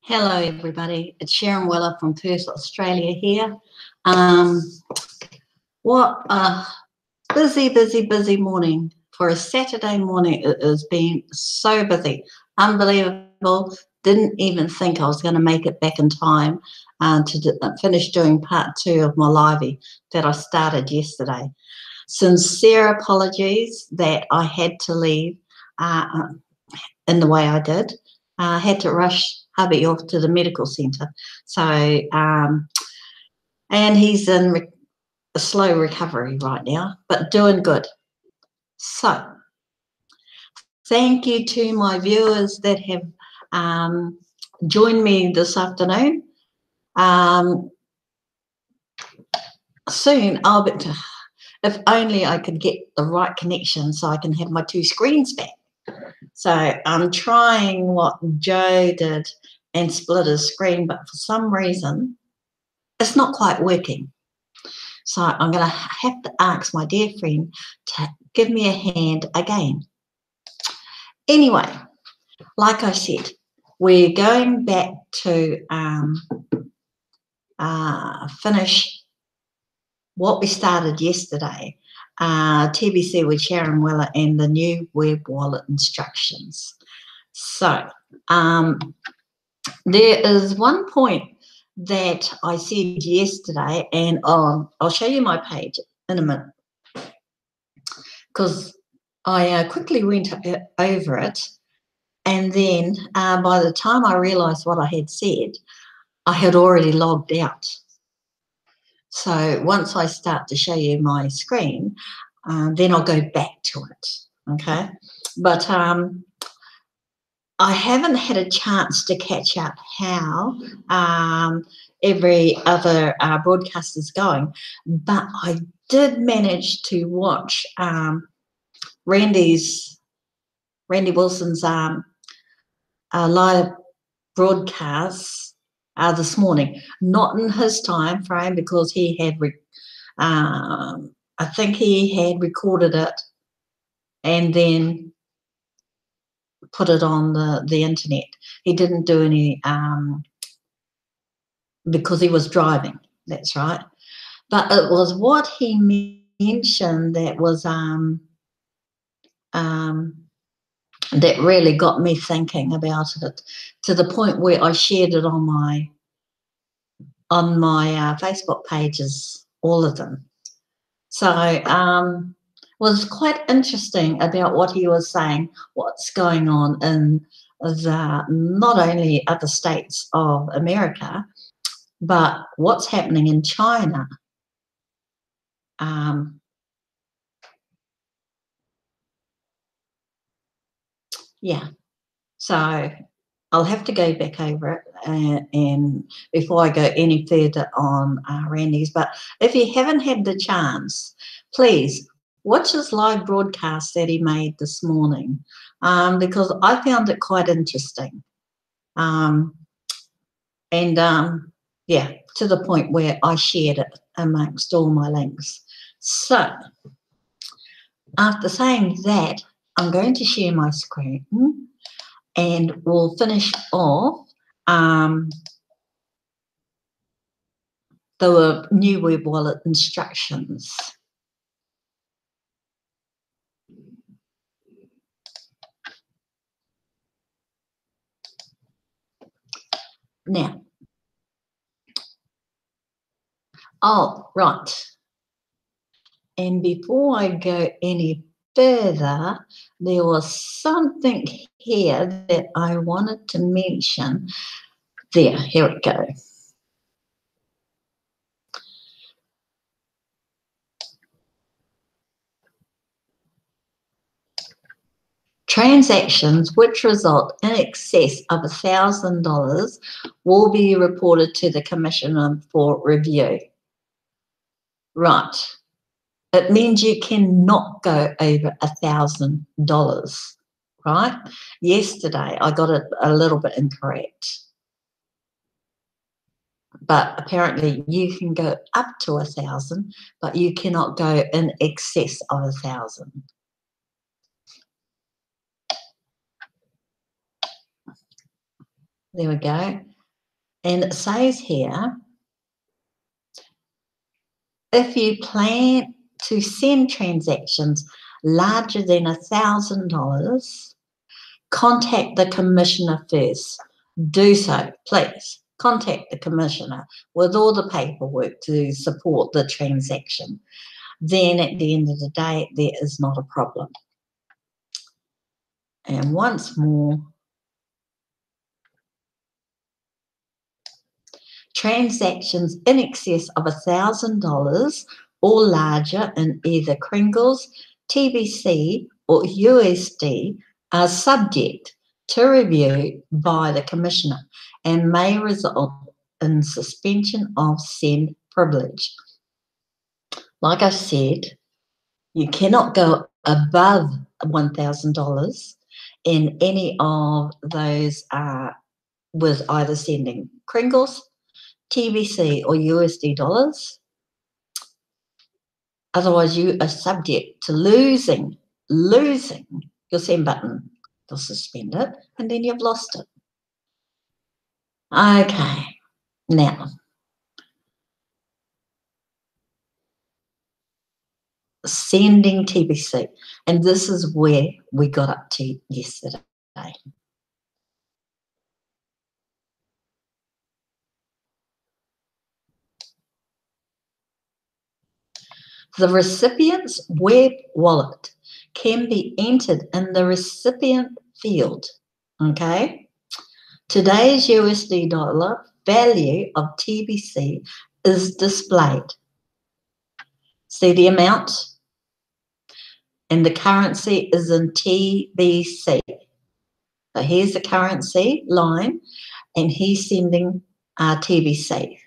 Hello, everybody. It's Sharon Weller from Perth, Australia here. What a busy morning. For a Saturday morning, it has been so busy. Unbelievable. Didn't even think I was going to make it back in time to finish doing part 2 of my livey that I started yesterday. Sincere apologies that I had to leave in the way I did. I had to rush hubby off to the medical centre. So, and he's in a slow recovery right now, but doing good. So, thank you to my viewers that have joined me this afternoon. Soon I'll be, if only I could get the right connection so I can have my 2 screens back. So I'm trying what Joe did and split his screen, but for some reason it's not quite working. So I'm going to have to ask my dear friend to give me a hand again. Anyway, like I said, we're going back to finish what we started yesterday, TBC with Sharon Weller and the new web wallet instructions. So there is one point that I said yesterday, and I'll show you my page in a minute, because I quickly went over it, and then by the time I realised what I had said, I had already logged out. So once I start to show you my screen, then I'll go back to it, okay? But I haven't had a chance to catch up how every other broadcast is going, but I did manage to watch Randy Wilson's live broadcasts this morning. Not in his time frame, because he had, I think he had recorded it and then put it on the internet. He didn't do any because he was driving. That's right. But it was what he mentioned that was that really got me thinking about it, to the point where I shared it on my Facebook pages, all of them. So was quite interesting about what he was saying, what's going on in the not only other states of America, but what's happening in China. Yeah, so I'll have to go back over it and before I go any further on Randy's. But if you haven't had the chance, please watch his live broadcast that he made this morning, because I found it quite interesting. Yeah, to the point where I shared it amongst all my links. So after saying that, I'm going to share my screen and we'll finish off the new web wallet instructions. Now, oh, right. And before I go any further, there was something here that I wanted to mention. There, here it goes. Transactions which result in excess of $1,000 will be reported to the Commissioner for review. Right. It means you cannot go over $1,000, right? Yesterday, I got it a little bit incorrect. But apparently you can go up to 1,000, but you cannot go in excess of 1,000. There we go. And it says here, if you plan to send transactions larger than $1,000, contact the commissioner first. Do so, please. Contact the commissioner with all the paperwork to support the transaction. Then at the end of the day, there is not a problem. And once more, transactions in excess of $1,000 or larger in either Kringles, TBC, or USD are subject to review by the commissioner and may result in suspension of send privilege. Like I said, you cannot go above $1,000 in any of those with either sending Kringles, TBC, or USD dollars. Otherwise, you are subject to losing your send button. They'll suspend it, and then you've lost it. Okay, now, sending TBC. And this is where we got up to yesterday. The recipient's web wallet can be entered in the recipient field, okay? Today's USD dollar value of TBC is displayed. See the amount? And the currency is in TBC. So here's the currency line, and he's sending TBC.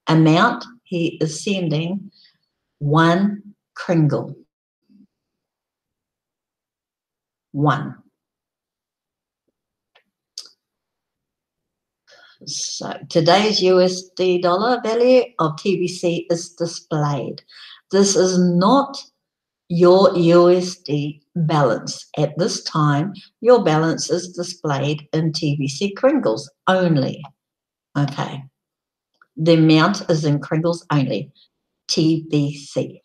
Amount, he is sending 1 Kringle. 1. So today's USD dollar value of TBC is displayed. This is not your USD balance. At this time, your balance is displayed in TBC Kringles only. Okay. The amount is in Kringles only. TBC.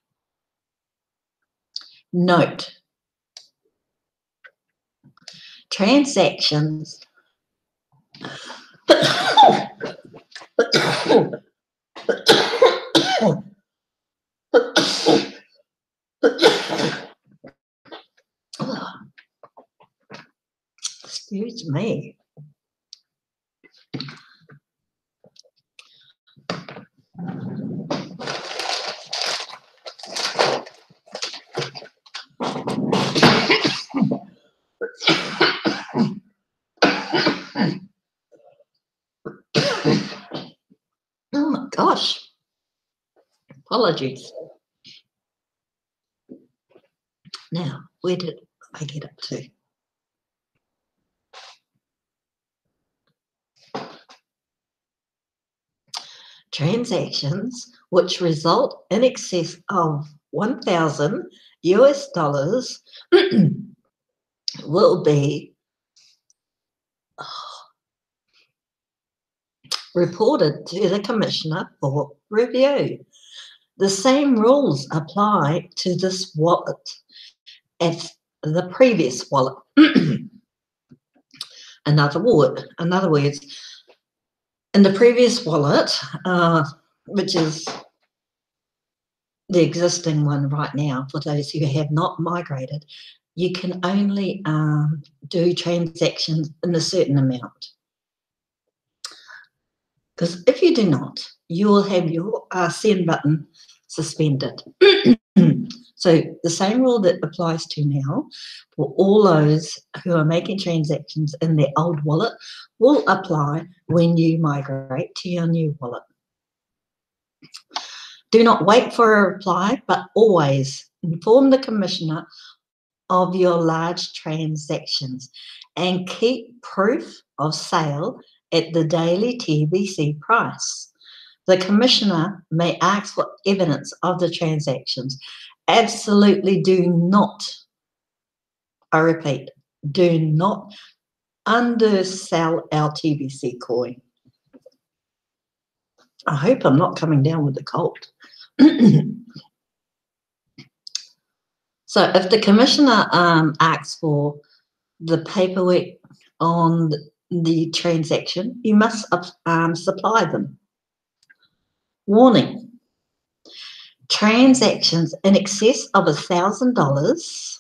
Note, transactions excuse me. Oh my gosh. Apologies. Now, where did I get up to? Transactions which result in excess of 1,000 US dollars will be reported to the commissioner for review. The same rules apply to this wallet as the previous wallet. In other words, in the previous wallet, which is the existing one right now, for those who have not migrated, you can only do transactions in a certain amount. Because if you do not, you will have your send button suspended. So the same rule that applies to now for all those who are making transactions in their old wallet will apply when you migrate to your new wallet. Do not wait for a reply, but always inform the commissioner of your large transactions and keep proof of sale at the daily TBC price. The commissioner may ask for evidence of the transactions. Absolutely do not, I repeat, do not undersell our TBC coin. I hope I'm not coming down with the cold. So if the commissioner asks for the paperwork on the transaction, you must supply them. Warning: transactions in excess of $1,000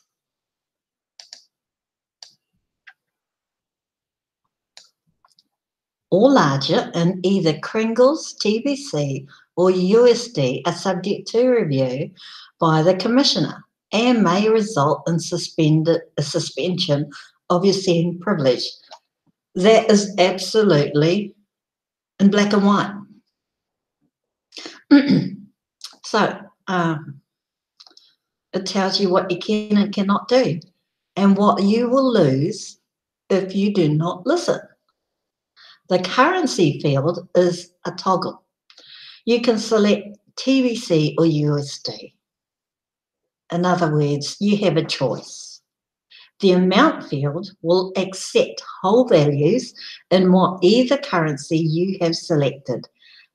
or larger in either Kringles, TBC, or USD are subject to review by the commissioner and may result in a suspension of your send privilege. That is absolutely in black and white. So it tells you what you can and cannot do and what you will lose if you do not listen. The currency field is a toggle. You can select TBC or USD. In other words, you have a choice. The amount field will accept whole values in whatever currency you have selected.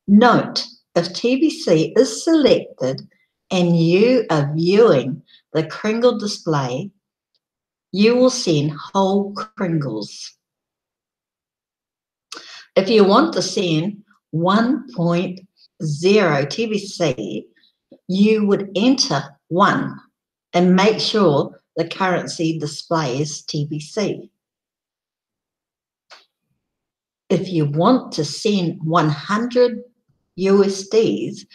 Note, if TBC is selected and you are viewing the Kringle display, you will send whole Kringles. If you want to send 1.0 TBC, you would enter 1 and make sure the currency displays TBC. If you want to send 100 USDs,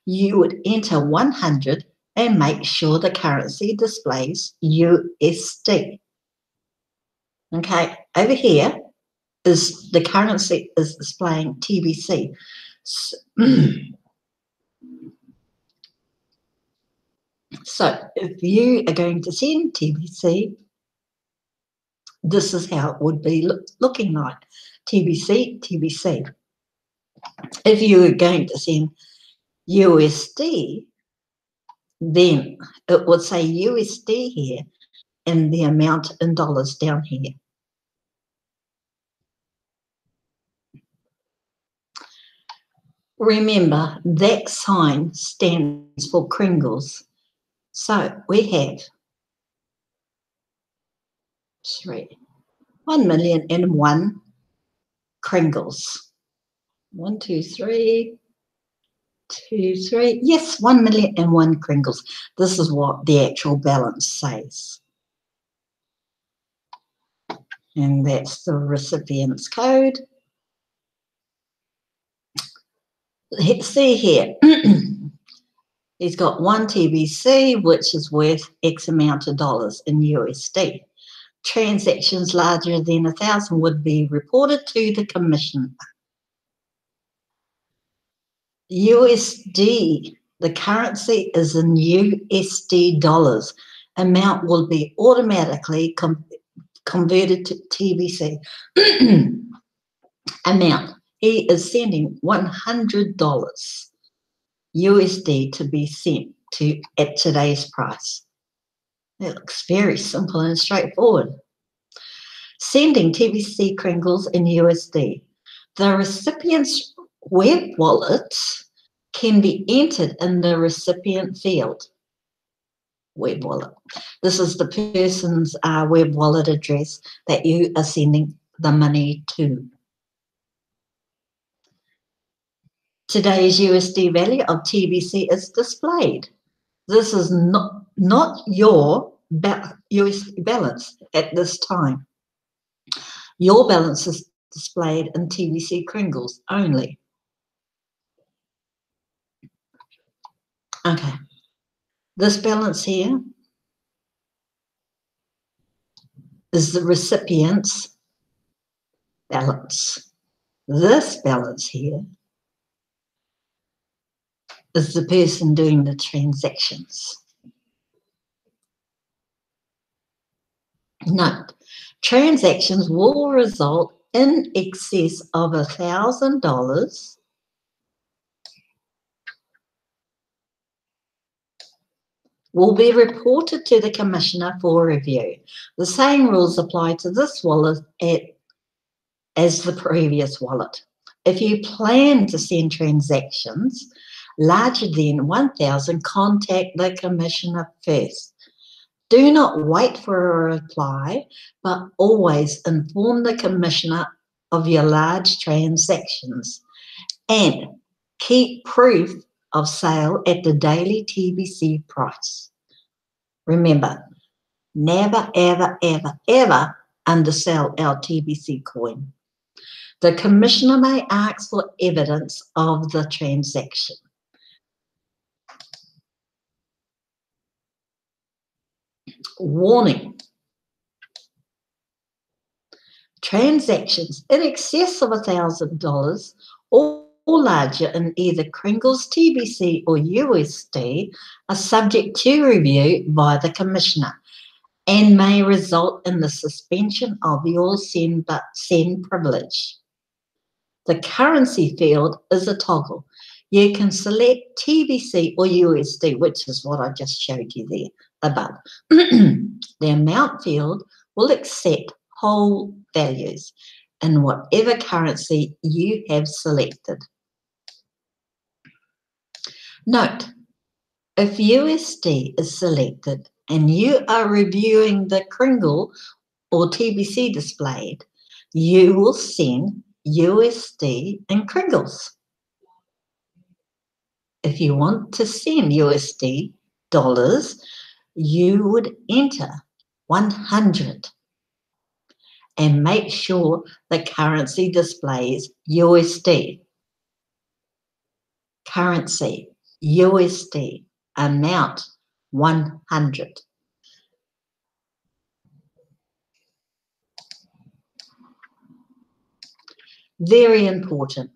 you would enter 100 and make sure the currency displays USD. Okay, over here is the currency is displaying TBC. So if you are going to send TBC, this is how it would be looking like. TBC, TBC. If you are going to send USD, then it would say USD here and the amount in dollars down here. Remember, that sign stands for Kringles. So we have 1,000,001 Kringles. 1, 2, 3, 2, 3. Yes, 1,000,001 Kringles. This is what the actual balance says. And that's the recipient's code. Let's see here. He's got 1 TBC, which is worth X amount of dollars in USD. Transactions larger than 1,000 would be reported to the commissioner. USD, the currency is in USD dollars. Amount will be automatically converted to TBC. Amount, he is sending $100 USD to be sent to at today's price. It looks very simple and straightforward. Sending TBC Kringles in USD. The recipient's web wallet can be entered in the recipient field. Web wallet. This is the person's web wallet address that you are sending the money to. Today's USD value of TBC is displayed. This is not your USD balance at this time. Your balance is displayed in TBC Kringles only. Okay, this balance here is the recipient's balance. This balance here is the person doing the transactions. Note, transactions will result in excess of $1,000 will be reported to the commissioner for review. The same rules apply to this wallet as the previous wallet. If you plan to send transactions larger than 1,000, contact the Commissioner first. Do not wait for a reply, but always inform the Commissioner of your large transactions, and keep proof of sale at the daily TBC price. Remember, never, ever, ever, ever undersell our TBC coin. The Commissioner may ask for evidence of the transaction. Warning. Transactions in excess of $1,000 or larger in either Kringles, TBC or USD are subject to review by the Commissioner and may result in the suspension of your send privilege. The currency field is a toggle. You can select TBC or USD, which is what I just showed you there above. The amount field will accept whole values in whatever currency you have selected. Note, if USD is selected and you are reviewing the Kringle or TBC displayed, you will send USD in Kringles. If you want to send USD dollars, you would enter 100 and make sure the currency displays USD. Currency, USD, amount 100. Very important.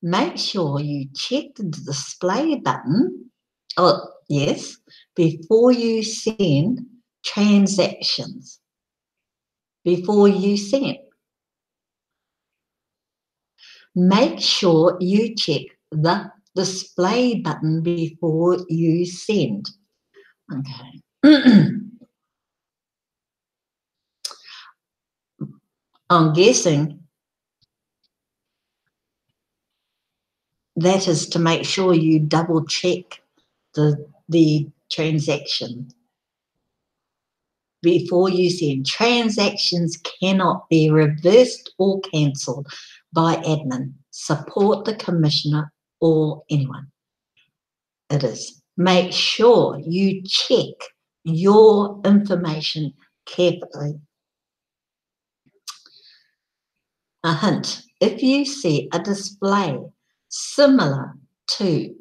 Make sure you check the display button, before you send transactions. Before you send. Make sure you check the display button before you send. Okay. I'm guessing that is to make sure you double check the transaction before you send. Transactions cannot be reversed or cancelled by admin. Support the Commissioner or anyone. It is. Make sure you check your information carefully. A hint, if you see a display similar to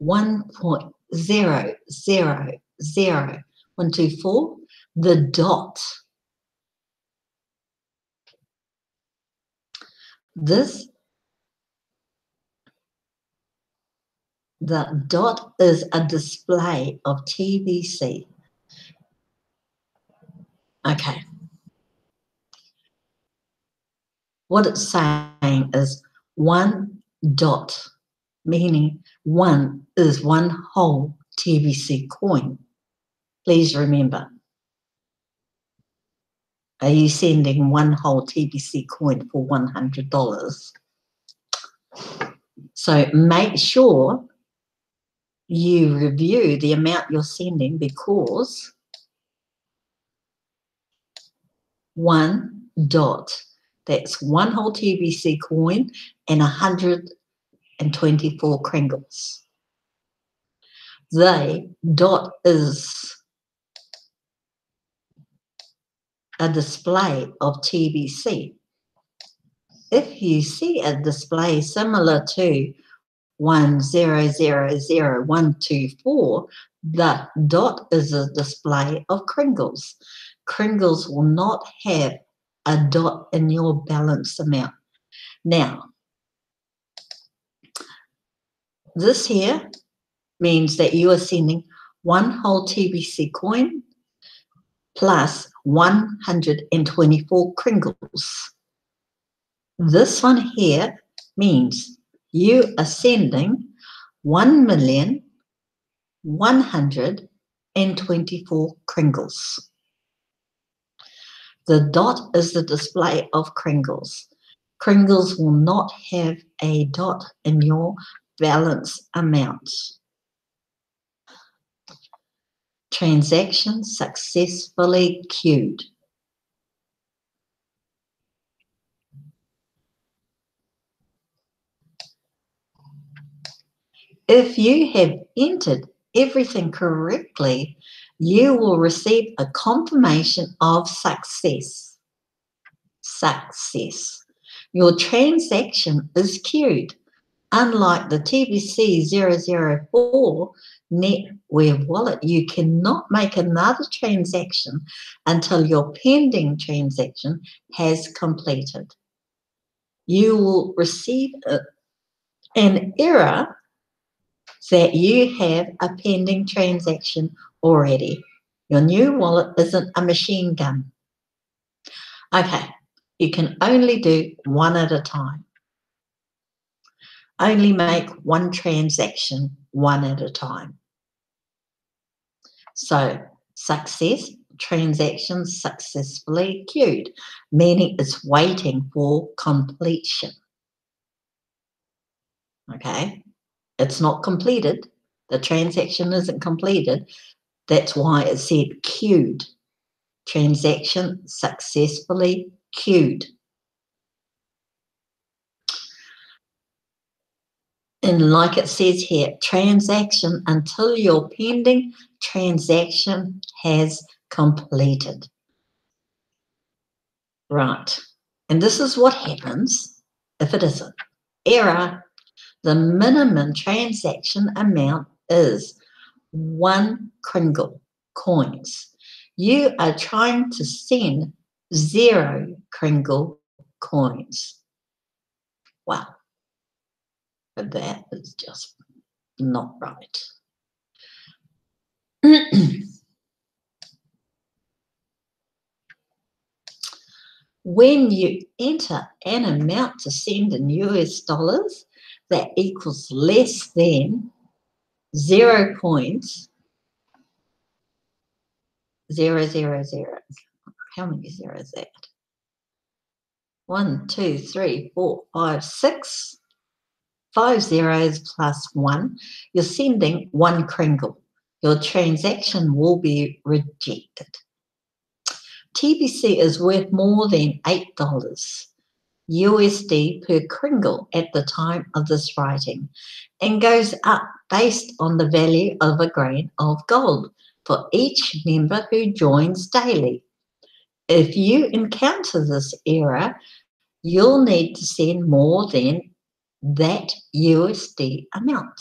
1.000124, the dot, the dot is a display of TBC. Okay. What it's saying is one dot, meaning one is one whole TBC coin. Please remember. Are you sending one whole TBC coin for $100? So make sure you review the amount you're sending, because one dot, that's one whole TBC coin and 124 Kringles. The dot is a display of TBC. If you see a display similar to 1000124, the dot is a display of Kringles. Kringles will not have a dot in your balance amount. Now, this here means that you are sending one whole TBC coin plus 124 Kringles. This one here means you are sending 1,124 Kringles. The dot is the display of Kringles. Kringles will not have a dot in your balance amount. Transaction successfully queued. If you have entered everything correctly, you will receive a confirmation of success. Your transaction is queued. Unlike the TBC 004 NetWare wallet, you cannot make another transaction until your pending transaction has completed. You will receive an error that you have a pending transaction already. Your new wallet isn't a machine gun. Okay, you can only do one at a time. Only make one transaction one at a time. So, success, transaction successfully queued, meaning it's waiting for completion. Okay, it's not completed. The transaction isn't completed. That's why it said queued. Transaction successfully queued. And like it says here, transaction until your pending transaction has completed. Right. And this is what happens if it isn't. Error. The minimum transaction amount is 1 Kringle coins. You are trying to send 0 Kringle coins. Wow. But that is just not right. When you enter an amount to send in US dollars that equals less than 0.000. How many zeros is that? 1, 2, 3, 4, 5, 6. 5 zeros plus 1. You're sending 1 Kringle. Your transaction will be rejected. TBC is worth more than $8 USD per Kringle at the time of this writing and goes up based on the value of a grain of gold for each member who joins daily. If you encounter this error, you'll need to send more than that USD amount.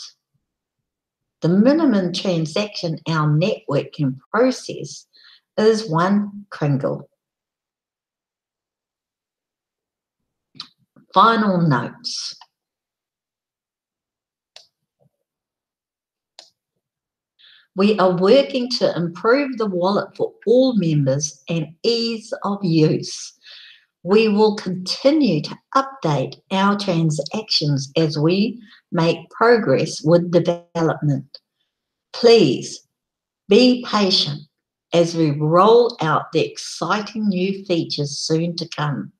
The minimum transaction our network can process is 1 Kringle. Final notes. We are working to improve the wallet for all members and ease of use. We will continue to update our transactions as we make progress with development. Please be patient as we roll out the exciting new features soon to come.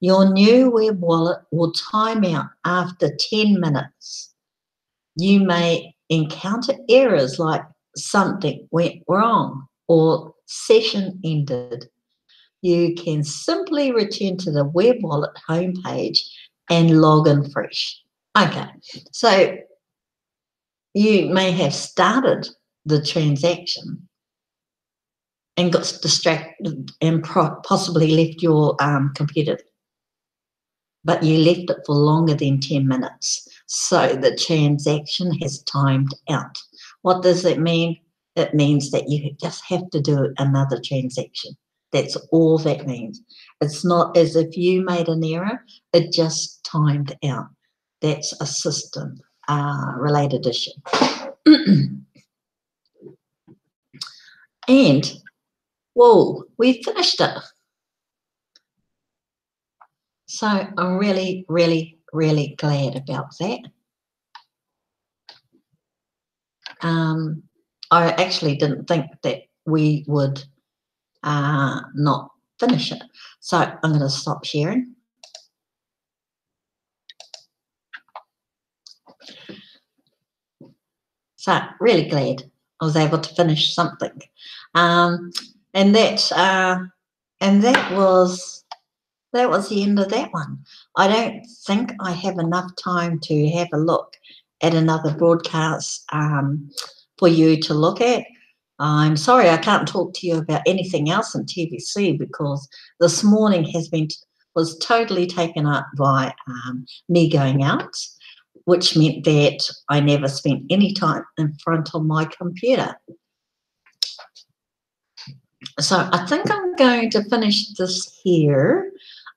Your new web wallet will time out after 10 minutes. You may encounter errors like something went wrong or session ended. You can simply return to the web wallet homepage and log in fresh. Okay, so you may have started the transaction and got distracted and possibly left your computer, but you left it for longer than 10 minutes. So the transaction has timed out. What does it mean? It means that you just have to do another transaction. That's all that means. It's not as if you made an error, it just timed out. That's a system related issue. And, whoa, we finished it. So I'm really, really, really glad about that. I actually didn't think that we would not finish it. So I'm going to stop sharing. So really glad I was able to finish something. Um, and that was the end of that one. I don't think I have enough time to have a look at another broadcast for you to look at. I'm sorry I can't talk to you about anything else in TBC because this morning was totally taken up by me going out, which meant that I never spent any time in front of my computer. So I think I'm going to finish this here.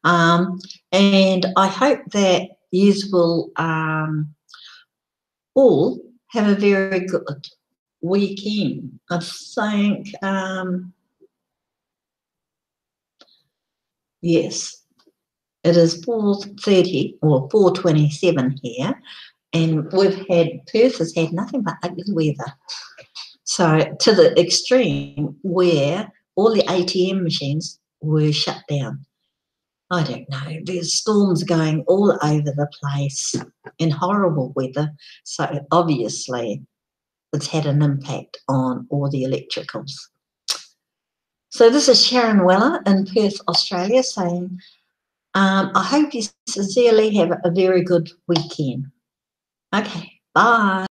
And I hope that you will all have a very good weekend. I think, yes, it is 4:30 or 4:27 here, and Perth has had nothing but ugly weather. So to the extreme where all the ATM machines were shut down. I don't know, there's storms going all over the place in horrible weather. So obviously it's had an impact on all the electricals. So this is Sharon Weller in Perth, Australia saying, I hope you sincerely have a very good weekend. Okay, bye.